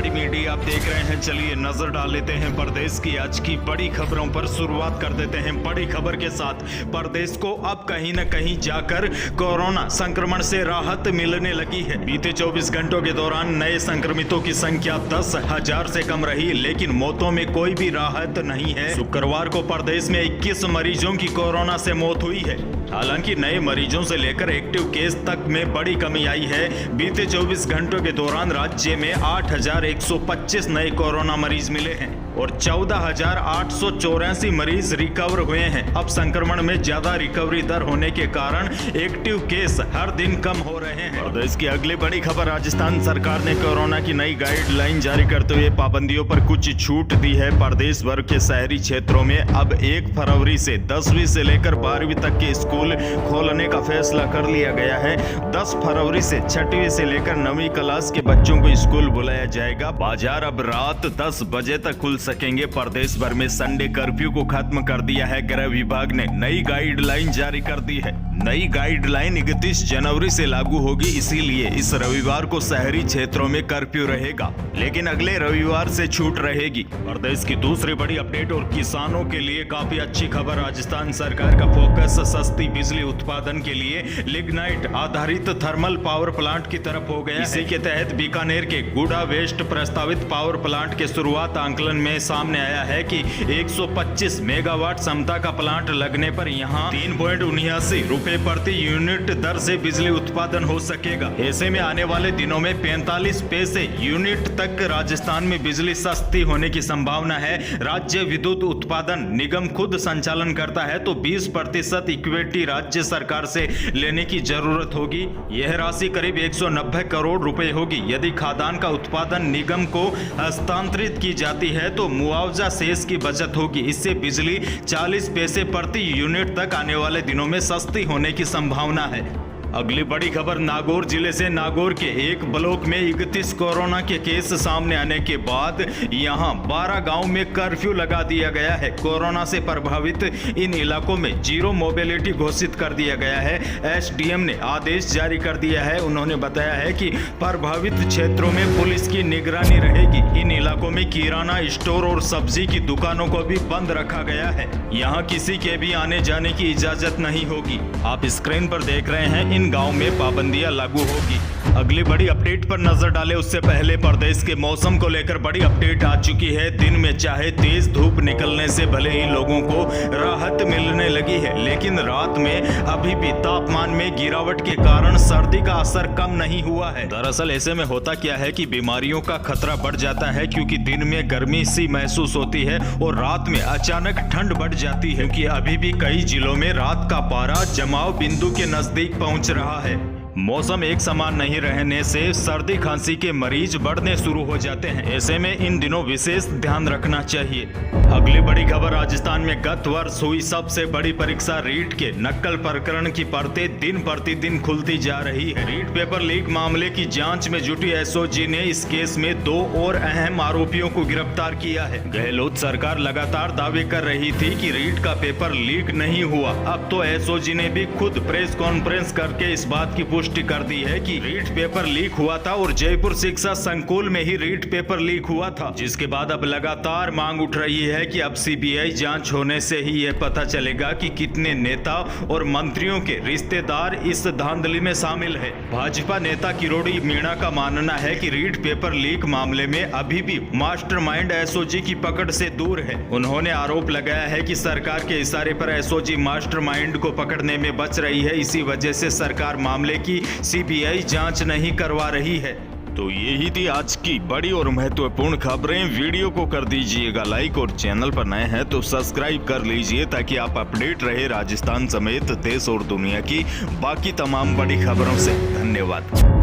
बड़ी मीडिया आप देख रहे हैं। चलिए नजर डाल लेते हैं प्रदेश की आज की बड़ी खबरों पर। शुरुआत कर देते हैं बड़ी खबर के साथ। प्रदेश को अब कहीं न कहीं जाकर कोरोना संक्रमण से राहत मिलने लगी है। बीते 24 घंटों के दौरान नए संक्रमितों की संख्या 10,000 से कम रही, लेकिन मौतों में कोई भी राहत नहीं है। शुक्रवार को प्रदेश में 21 मरीजों की कोरोना से मौत हुई है। हालांकि नए मरीजों से लेकर एक्टिव केस तक में बड़ी कमी आई है। बीते 24 घंटों के दौरान राज्य में 8,125 नए कोरोना मरीज मिले हैं और 14,884 मरीज रिकवर हुए हैं। अब संक्रमण में ज्यादा रिकवरी दर होने के कारण एक्टिव केस हर दिन कम हो रहे हैं। प्रदेश की अगली बड़ी खबर, राजस्थान सरकार ने कोरोना की नई गाइडलाइन जारी करते हुए पाबंदियों पर कुछ छूट दी है। प्रदेश भर के शहरी क्षेत्रों में अब 1 फरवरी से 10वीं से लेकर 12वीं तक के स्कूल खोलने का फैसला कर लिया गया है। 10 फरवरी से 6वीं से लेकर 9वीं क्लास के बच्चों को स्कूल बुलाया जाएगा। बाजार अब रात 10 बजे तक खुल सकेंगे। प्रदेश भर में संडे कर्फ्यू को खत्म कर दिया है। गृह विभाग ने नई गाइडलाइन जारी कर दी है। नई गाइडलाइन 31 जनवरी से लागू होगी, इसीलिए इस रविवार को शहरी क्षेत्रों में कर्फ्यू रहेगा, लेकिन अगले रविवार से छूट रहेगी। प्रदेश की दूसरी बड़ी अपडेट और किसानों के लिए काफी अच्छी खबर, राजस्थान सरकार का फोकस सस्ती बिजली उत्पादन के लिए लिग्नाइट आधारित थर्मल पावर प्लांट की तरफ हो गया। इसी के तहत बीकानेर के गुड़ा वेस्ट प्रस्तावित पावर प्लांट के शुरुआत आंकलन में सामने आया है कि 125 मेगावाट क्षमता का प्लांट लगने पर यहां 3.79 रुपए प्रति यूनिट दर से बिजली उत्पादन हो सकेगा। ऐसे में आने वाले दिनों में 45 पैसे यूनिट तक राजस्थान में बिजली सस्ती होने की संभावना है। राज्य विद्युत उत्पादन निगम खुद संचालन करता है, तो 20% इक्विटी राज्य सरकार से लेने की जरूरत होगी। यह राशि करीब 190 करोड़ रुपए होगी। यदि खादान का उत्पादन निगम को हस्तांतरित की जाती है तो मुआवजा शेष की बचत होगी। इससे बिजली 40 पैसे प्रति यूनिट तक आने वाले दिनों में सस्ती होने की संभावना है। अगली बड़ी खबर नागौर जिले से। नागौर के एक ब्लॉक में 31 कोरोना के केस सामने आने के बाद यहां 12 गांव में कर्फ्यू लगा दिया गया है। कोरोना से प्रभावित इन इलाकों में जीरो मोबिलिटी घोषित कर दिया गया है। एसडीएम ने आदेश जारी कर दिया है। उन्होंने बताया है कि प्रभावित क्षेत्रों में पुलिस की निगरानी रहेगी। इन इलाकों में किराना स्टोर और सब्जी की दुकानों को भी बंद रखा गया है। यहाँ किसी के भी आने जाने की इजाजत नहीं होगी। आप स्क्रीन पर देख रहे हैं, इन गांव में पाबंदियां लागू होगी। अगली बड़ी अपडेट पर नजर डालें उससे पहले प्रदेश के मौसम को लेकर बड़ी अपडेट आ चुकी है। दिन में चाहे तेज धूप निकलने से भले ही लोगों को राहत मिलने लगी है, लेकिन रात में अभी भी तापमान में गिरावट के कारण सर्दी का असर कम नहीं हुआ है। दरअसल ऐसे में होता क्या है कि बीमारियों का खतरा बढ़ जाता है, क्योंकि दिन में गर्मी सी महसूस होती है और रात में अचानक ठंड बढ़ जाती है, क्योंकि अभी भी कई जिलों में रात का पारा जमाव बिंदु के नजदीक पहुंच रहा है। मौसम एक समान नहीं रहने से सर्दी खांसी के मरीज बढ़ने शुरू हो जाते हैं। ऐसे में इन दिनों विशेष ध्यान रखना चाहिए। अगली बड़ी खबर, राजस्थान में गत वर्ष हुई सबसे बड़ी परीक्षा रीट के नकल प्रकरण की परतें दिन प्रतिदिन खुलती जा रही है। रीट पेपर लीक मामले की जांच में जुटी एसओजी ने इस केस में 2 और अहम आरोपियों को गिरफ्तार किया है। गहलोत सरकार लगातार दावे कर रही थी कि रीट का पेपर लीक नहीं हुआ। अब तो एसओजी ने भी खुद प्रेस कॉन्फ्रेंस करके इस बात की पुष्टि कर दी है कि रीट पेपर लीक हुआ था और जयपुर शिक्षा संकुल में ही रीट पेपर लीक हुआ था, जिसके बाद अब लगातार मांग उठ रही है कि अब सीबीआई जांच होने से ही यह पता चलेगा कि कितने नेता और मंत्रियों के रिश्तेदार इस धांधली में शामिल है। भाजपा नेता किरोड़ी मीणा का मानना है कि रीट पेपर लीक मामले में अभी भी मास्टरमाइंड एसओजी की पकड़ से दूर है। उन्होंने आरोप लगाया है कि सरकार के इशारे पर एसओजी मास्टरमाइंड को पकड़ने में बच रही है। इसी वजह से सरकार मामले की सीबीआई जांच नहीं करवा रही है। तो यही थी आज की बड़ी और महत्वपूर्ण खबरें। वीडियो को कर दीजिएगा लाइक और चैनल पर नए हैं तो सब्सक्राइब कर लीजिए, ताकि आप अपडेट रहे राजस्थान समेत देश और दुनिया की बाकी तमाम बड़ी खबरों से। धन्यवाद।